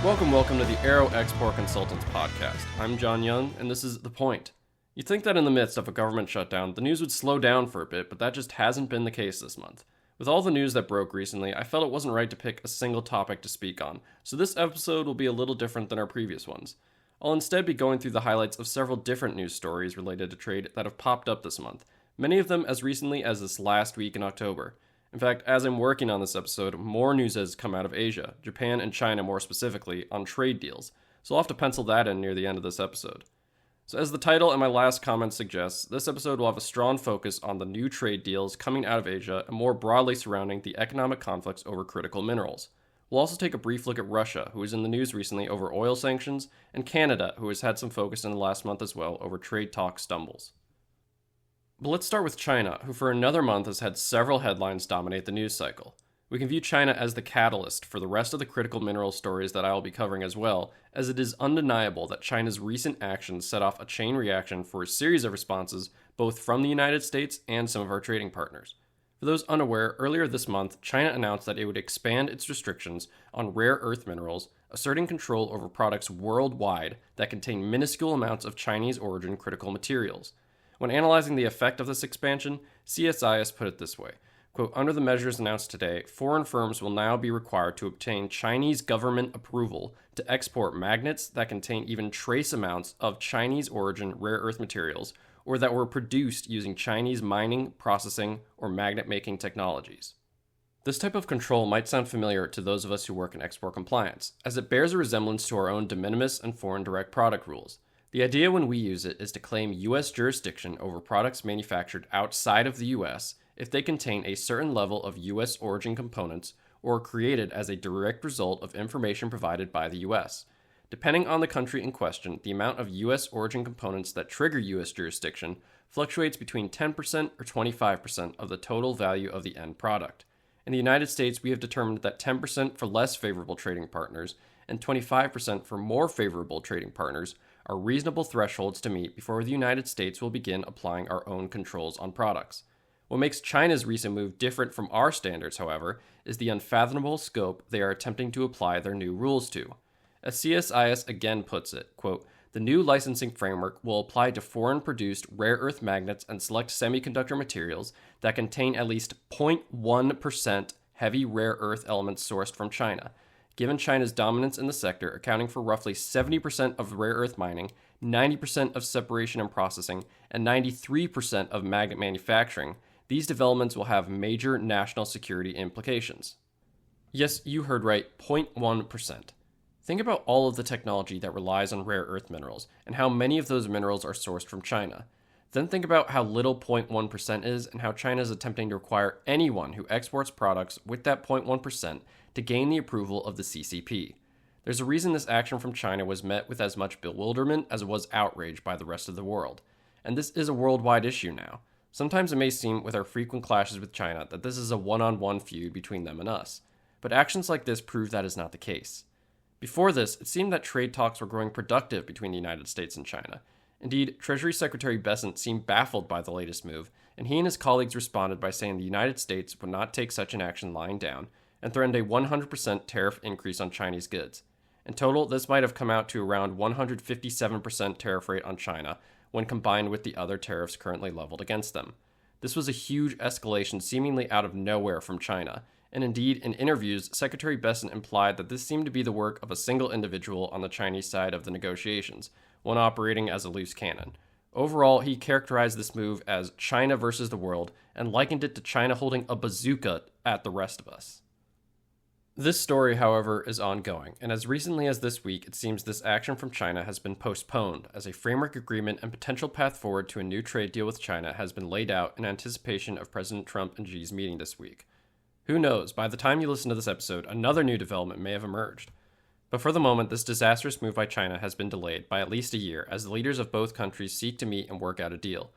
Welcome to the Aero Export Consultants podcast. I'm John Young, and this is The Point. You'd think that in the midst of a government shutdown, the news would slow down for a bit, but that just hasn't been the case this month. With all the news that broke recently, I felt it wasn't right to pick a single topic to speak on, so this episode will be a little different than our previous ones. I'll instead be going through the highlights of several different news stories related to trade that have popped up this month, many of them as recently as this last week in October. In fact, as I'm working on this episode, more news has come out of Asia, Japan and China more specifically, on trade deals, so I'll have to pencil that in near the end of this episode. So as the title and my last comment suggests, this episode will have a strong focus on the new trade deals coming out of Asia and more broadly surrounding the economic conflicts over critical minerals. We'll also take a brief look at Russia, who is in the news recently over oil sanctions, and Canada, who has had some focus in the last month as well over trade talk stumbles. But let's start with China, who for another month has had several headlines dominate the news cycle. We can view China as the catalyst for the rest of the critical mineral stories that I will be covering as well, as it is undeniable that China's recent actions set off a chain reaction for a series of responses both from the United States and some of our trading partners. For those unaware, earlier this month, China announced that it would expand its restrictions on rare earth minerals, asserting control over products worldwide that contain minuscule amounts of Chinese origin critical materials. When analyzing the effect of this expansion, CSIS put it this way, quote, under the measures announced today, foreign firms will now be required to obtain Chinese government approval to export magnets that contain even trace amounts of Chinese origin rare earth materials or that were produced using Chinese mining, processing, or magnet making technologies. This type of control might sound familiar to those of us who work in export compliance, as it bears a resemblance to our own de minimis and foreign direct product rules. The idea when we use it is to claim U.S. jurisdiction over products manufactured outside of the U.S. if they contain a certain level of U.S. origin components or are created as a direct result of information provided by the U.S. Depending on the country in question, the amount of U.S. origin components that trigger U.S. jurisdiction fluctuates between 10% or 25% of the total value of the end product. In the United States, we have determined that 10% for less favorable trading partners and 25% for more favorable trading partners are reasonable thresholds to meet before the United States will begin applying our own controls on products. What makes China's recent move different from our standards, however, is the unfathomable scope they are attempting to apply their new rules to. As CSIS again puts it, quote, the new licensing framework will apply to foreign-produced rare earth magnets and select semiconductor materials that contain at least 0.1% heavy rare earth elements sourced from China. Given China's dominance in the sector, accounting for roughly 70% of rare earth mining, 90% of separation and processing, and 93% of magnet manufacturing, these developments will have major national security implications. Yes, you heard right, 0.1%. Think about all of the technology that relies on rare earth minerals, and how many of those minerals are sourced from China. Then think about how little 0.1% is and how China is attempting to require anyone who exports products with that 0.1% to gain the approval of the CCP. There's a reason this action from China was met with as much bewilderment as it was outrage by the rest of the world. And this is a worldwide issue now. Sometimes it may seem with our frequent clashes with China that this is a one-on-one feud between them and us. But actions like this prove that is not the case. Before this, it seemed that trade talks were growing productive between the United States and China. Indeed, Treasury Secretary Bessent seemed baffled by the latest move, and he and his colleagues responded by saying the United States would not take such an action lying down, and threatened a 100% tariff increase on Chinese goods. In total, this might have come out to around 157% tariff rate on China when combined with the other tariffs currently leveled against them. This was a huge escalation seemingly out of nowhere from China, and indeed, in interviews, Secretary Bessent implied that this seemed to be the work of a single individual on the Chinese side of the negotiations, one operating as a loose cannon. Overall, he characterized this move as China versus the world and likened it to China holding a bazooka at the rest of us. This story, however, is ongoing, and as recently as this week, it seems this action from China has been postponed, as a framework agreement and potential path forward to a new trade deal with China has been laid out in anticipation of President Trump and Xi's meeting this week. Who knows, by the time you listen to this episode, another new development may have emerged. But for the moment, this disastrous move by China has been delayed by at least a year as the leaders of both countries seek to meet and work out a deal.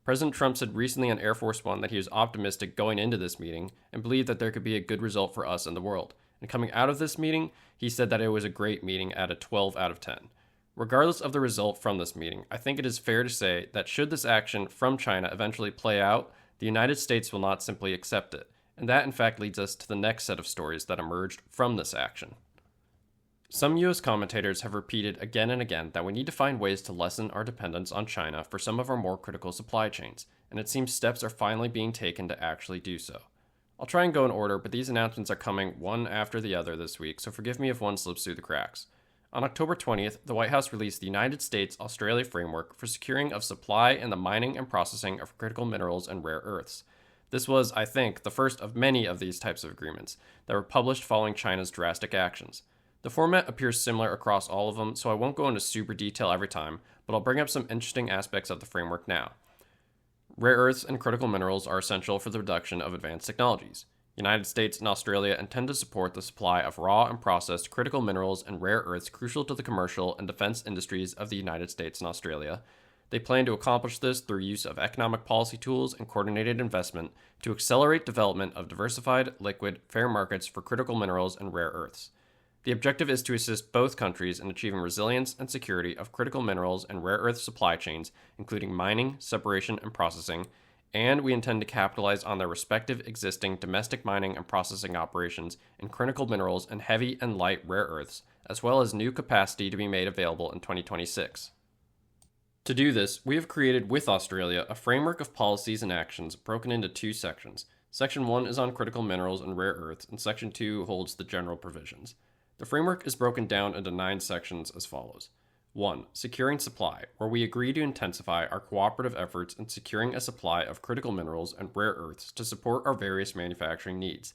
President Trump said recently on Air Force One that he was optimistic going into this meeting and believed that there could be a good result for us and the world. And coming out of this meeting, he said that it was a great meeting at a 12 out of 10. Regardless of the result from this meeting, I think it is fair to say that should this action from China eventually play out, the United States will not simply accept it. And that in fact leads us to the next set of stories that emerged from this action. Some US commentators have repeated again and again that we need to find ways to lessen our dependence on China for some of our more critical supply chains, and it seems steps are finally being taken to actually do so. I'll try and go in order, but these announcements are coming one after the other this week, so forgive me if one slips through the cracks. On October 20th, the White House released the United States-Australia Framework for Securing of Supply and the Mining and Processing of Critical Minerals and Rare Earths. This was, I think, the first of many of these types of agreements that were published following China's drastic actions. The format appears similar across all of them, so I won't go into super detail every time, but I'll bring up some interesting aspects of the framework now. Rare earths and critical minerals are essential for the production of advanced technologies. The United States and Australia intend to support the supply of raw and processed critical minerals and rare earths crucial to the commercial and defense industries of the United States and Australia. They plan to accomplish this through use of economic policy tools and coordinated investment to accelerate development of diversified, liquid, fair markets for critical minerals and rare earths. The objective is to assist both countries in achieving resilience and security of critical minerals and rare earth supply chains, including mining, separation, and processing, and we intend to capitalize on their respective existing domestic mining and processing operations in critical minerals and heavy and light rare earths, as well as new capacity to be made available in 2026. To do this, we have created with Australia a framework of policies and actions broken into two sections. Section 1 is on critical minerals and rare earths, and Section 2 holds the general provisions. The framework is broken down into 9 sections as follows. 1. Securing supply, where we agree to intensify our cooperative efforts in securing a supply of critical minerals and rare earths to support our various manufacturing needs.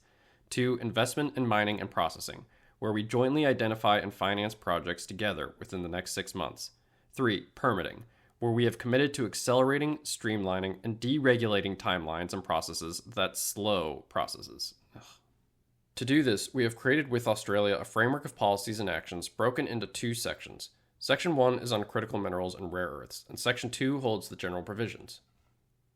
2. Investment in mining and processing, where we jointly identify and finance projects together within the next 6 months. 3. Permitting, where we have committed to accelerating, streamlining, and deregulating timelines and processes that slow processes. To do this, we have created with Australia a framework of policies and actions broken into 2 sections. Section 1 is on critical minerals and rare earths, and Section 2 holds the general provisions.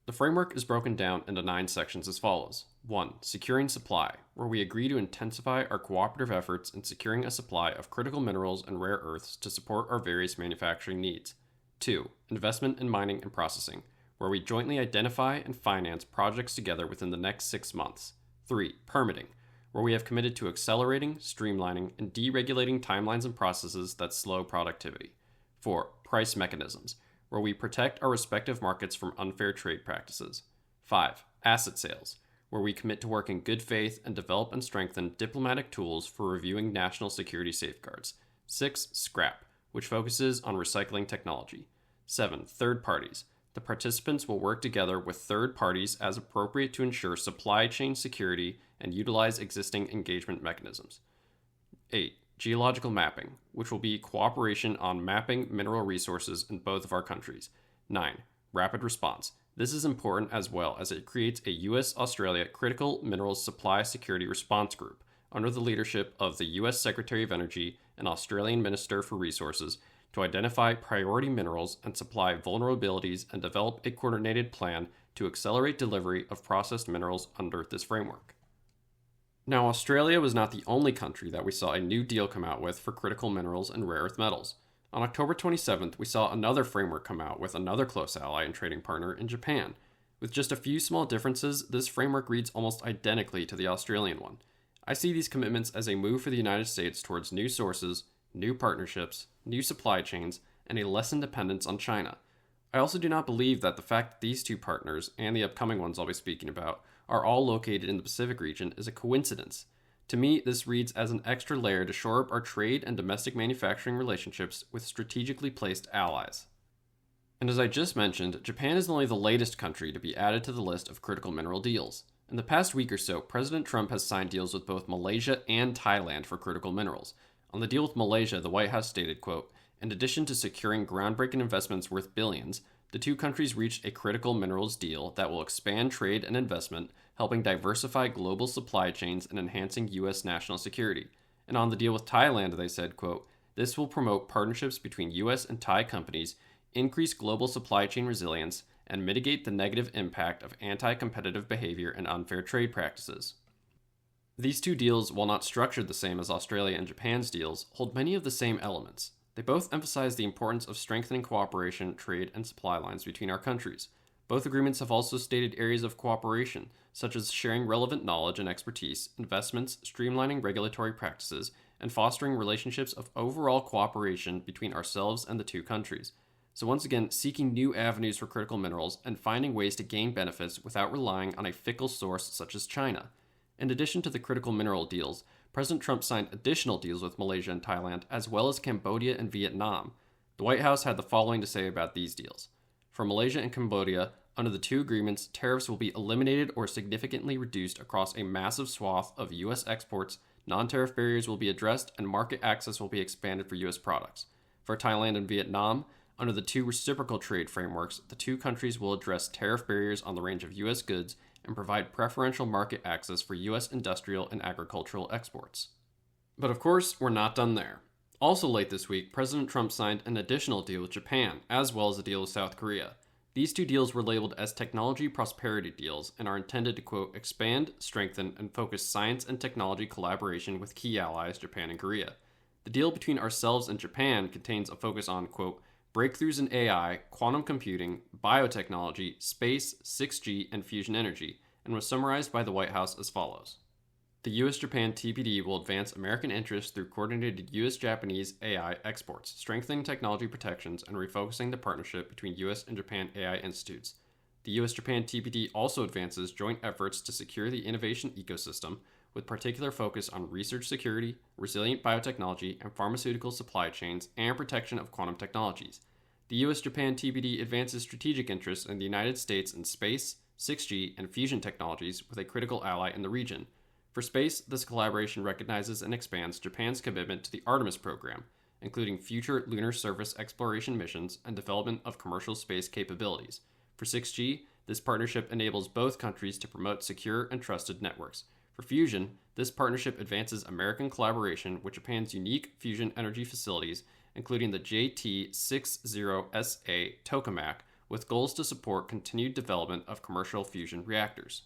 The framework is broken down into 9 sections as follows. 1. Securing supply, where we agree to intensify our cooperative efforts in securing a supply of critical minerals and rare earths to support our various manufacturing needs. 2. Investment in mining and processing, where we jointly identify and finance projects together within the next 6 months. 3. Permitting, where we have committed to accelerating, streamlining, and deregulating timelines and processes that slow productivity. 4. Price mechanisms, where we protect our respective markets from unfair trade practices. 5. Asset sales, where we commit to work in good faith and develop and strengthen diplomatic tools for reviewing national security safeguards. 6. Scrap, which focuses on recycling technology. 7. Third parties. The participants will work together with third parties as appropriate to ensure supply chain security and utilize existing engagement mechanisms. 8. Geological mapping, which will be cooperation on mapping mineral resources in both of our countries. 9. Rapid response. This is important as well as it creates a U.S.-Australia Critical Minerals Supply Security Response Group under the leadership of the U.S. Secretary of Energy and Australian Minister for Resources to identify priority minerals and supply vulnerabilities and develop a coordinated plan to accelerate delivery of processed minerals under this framework. Now, Australia was not the only country that we saw a new deal come out with for critical minerals and rare earth metals. On October 27th, we saw another framework come out with another close ally and trading partner in Japan. With just a few small differences, this framework reads almost identically to the Australian one. I see these commitments as a move for the United States towards new sources, new partnerships, new supply chains, and a lessened dependence on China. I also do not believe that the fact that these 2 partners, and the upcoming ones I'll be speaking about, are all located in the Pacific region is a coincidence. To me, this reads as an extra layer to shore up our trade and domestic manufacturing relationships with strategically placed allies. And as I just mentioned, Japan is only the latest country to be added to the list of critical mineral deals. In the past week or so, President Trump has signed deals with both Malaysia and Thailand for critical minerals. On the deal with Malaysia, the White House stated, quote, "In addition to securing groundbreaking investments worth billions, the 2 countries reached a critical minerals deal that will expand trade and investment, helping diversify global supply chains and enhancing U.S. national security." And on the deal with Thailand, they said, quote, "This will promote partnerships between U.S. and Thai companies, increase global supply chain resilience, and mitigate the negative impact of anti-competitive behavior and unfair trade practices." These 2 deals, while not structured the same as Australia and Japan's deals, hold many of the same elements. They both emphasize the importance of strengthening cooperation, trade, and supply lines between our countries. Both agreements have also stated areas of cooperation, such as sharing relevant knowledge and expertise, investments, streamlining regulatory practices, and fostering relationships of overall cooperation between ourselves and the two countries. So once again, seeking new avenues for critical minerals and finding ways to gain benefits without relying on a fickle source such as China. In addition to the critical mineral deals, President Trump signed additional deals with Malaysia and Thailand, as well as Cambodia and Vietnam. The White House had the following to say about these deals. For Malaysia and Cambodia, under the two agreements, tariffs will be eliminated or significantly reduced across a massive swath of U.S. exports, non-tariff barriers will be addressed, and market access will be expanded for U.S. products. For Thailand and Vietnam, under the two reciprocal trade frameworks, the two countries will address tariff barriers on the range of U.S. goods and provide preferential market access for U.S. industrial and agricultural exports. But of course, we're not done there. Also late this week, President Trump signed an additional deal with Japan, as well as a deal with South Korea. These two deals were labeled as technology prosperity deals and are intended to, quote, expand, strengthen, and focus science and technology collaboration with key allies Japan and Korea. The deal between ourselves and Japan contains a focus on, quote, breakthroughs in AI, quantum computing, biotechnology, space, 6G, and fusion energy, and was summarized by the White House as follows. The U.S.-Japan TPD will advance American interests through coordinated U.S.-Japanese AI exports, strengthening technology protections, and refocusing the partnership between U.S. and Japan AI institutes. The U.S.-Japan TPD also advances joint efforts to secure the innovation ecosystem, with particular focus on research security, resilient biotechnology, and pharmaceutical supply chains, and protection of quantum technologies. The U.S.-Japan TPD advances strategic interests in the United States in space, 6G, and fusion technologies with a critical ally in the region. For space, this collaboration recognizes and expands Japan's commitment to the Artemis program, including future lunar surface exploration missions and development of commercial space capabilities. For 6G, this partnership enables both countries to promote secure and trusted networks. For fusion, this partnership advances American collaboration with Japan's unique fusion energy facilities, including the JT60SA tokamak, with goals to support continued development of commercial fusion reactors.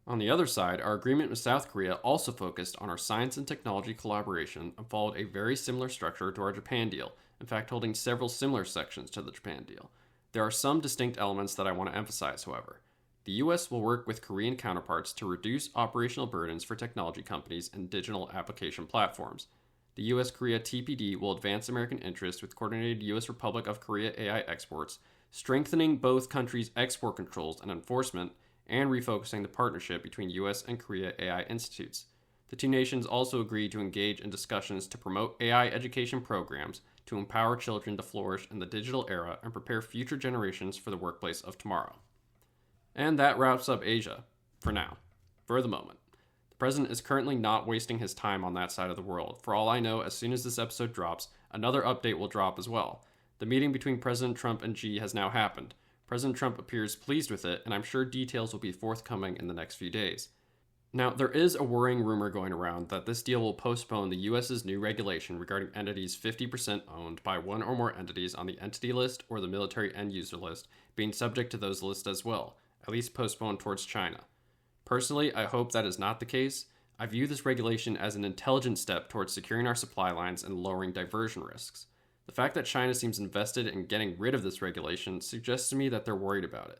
On the other side, our agreement with South Korea also focused on our science and technology collaboration and followed a very similar structure to our Japan deal, in fact holding several similar sections to the Japan deal. There are some distinct elements that I want to emphasize, however. The U.S. will work with Korean counterparts to reduce operational burdens for technology companies and digital application platforms. The U.S.-Korea TPD will advance American interests with coordinated U.S. Republic of Korea AI exports, strengthening both countries' export controls and enforcement, and refocusing the partnership between U.S. and Korea AI institutes. The two nations also agreed to engage in discussions to promote AI education programs to empower children to flourish in the digital era and prepare future generations for the workplace of tomorrow. And that wraps up Asia, for now, for the moment. The president is currently not wasting his time on that side of the world. For all I know, as soon as this episode drops, another update will drop as well. The meeting between President Trump and Xi has now happened. President Trump appears pleased with it, and I'm sure details will be forthcoming in the next few days. Now, there is a worrying rumor going around that this deal will postpone the U.S.'s new regulation regarding entities 50% owned by one or more entities on the entity list or the military end user list being subject to those lists as well, at least postponed towards China. Personally, I hope that is not the case. I view this regulation as an intelligent step towards securing our supply lines and lowering diversion risks. The fact that China seems invested in getting rid of this regulation suggests to me that they're worried about it.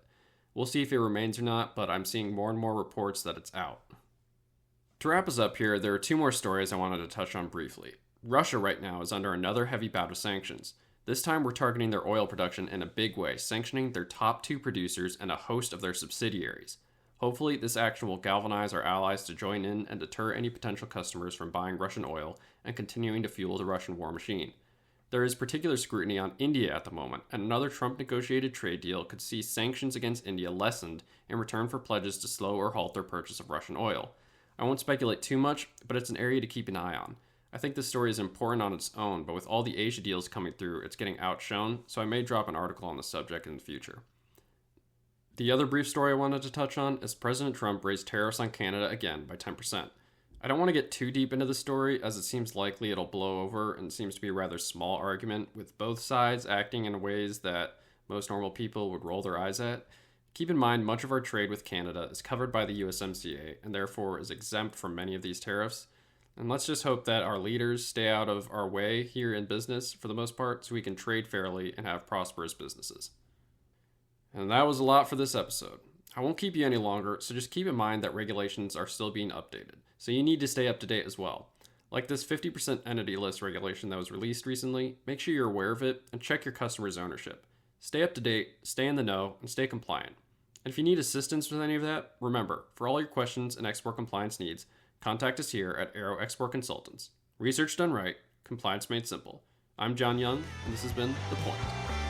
We'll see if it remains or not, but I'm seeing more and more reports that it's out. To wrap us up here, there are two more stories I wanted to touch on briefly. Russia right now is under another heavy bout of sanctions. This time we're targeting their oil production in a big way, sanctioning their top two producers and a host of their subsidiaries. Hopefully, this action will galvanize our allies to join in and deter any potential customers from buying Russian oil and continuing to fuel the Russian war machine. There is particular scrutiny on India at the moment, and another Trump-negotiated trade deal could see sanctions against India lessened in return for pledges to slow or halt their purchase of Russian oil. I won't speculate too much, but it's an area to keep an eye on. I think this story is important on its own, but with all the Asia deals coming through, it's getting outshone, so I may drop an article on the subject in the future. The other brief story I wanted to touch on is President Trump raised tariffs on Canada again by 10%. I don't want to get too deep into the story, as it seems likely it'll blow over and seems to be a rather small argument, with both sides acting in ways that most normal people would roll their eyes at. Keep in mind, much of our trade with Canada is covered by the USMCA, and therefore is exempt from many of these tariffs. And let's just hope that our leaders stay out of our way here in business for the most part, so we can trade fairly and have prosperous businesses. And that was a lot for this episode. I won't keep you any longer, so just keep in mind that regulations are still being updated, so you need to stay up to date as well. Like this 50% entity list regulation that was released recently, make sure you're aware of it and check your customers' ownership. Stay up to date, stay in the know, and stay compliant. And if you need assistance with any of that, remember, for all your questions and export compliance needs, contact us here at Aero Export Consultants. Research done right, compliance made simple. I'm John Young, and this has been The Point.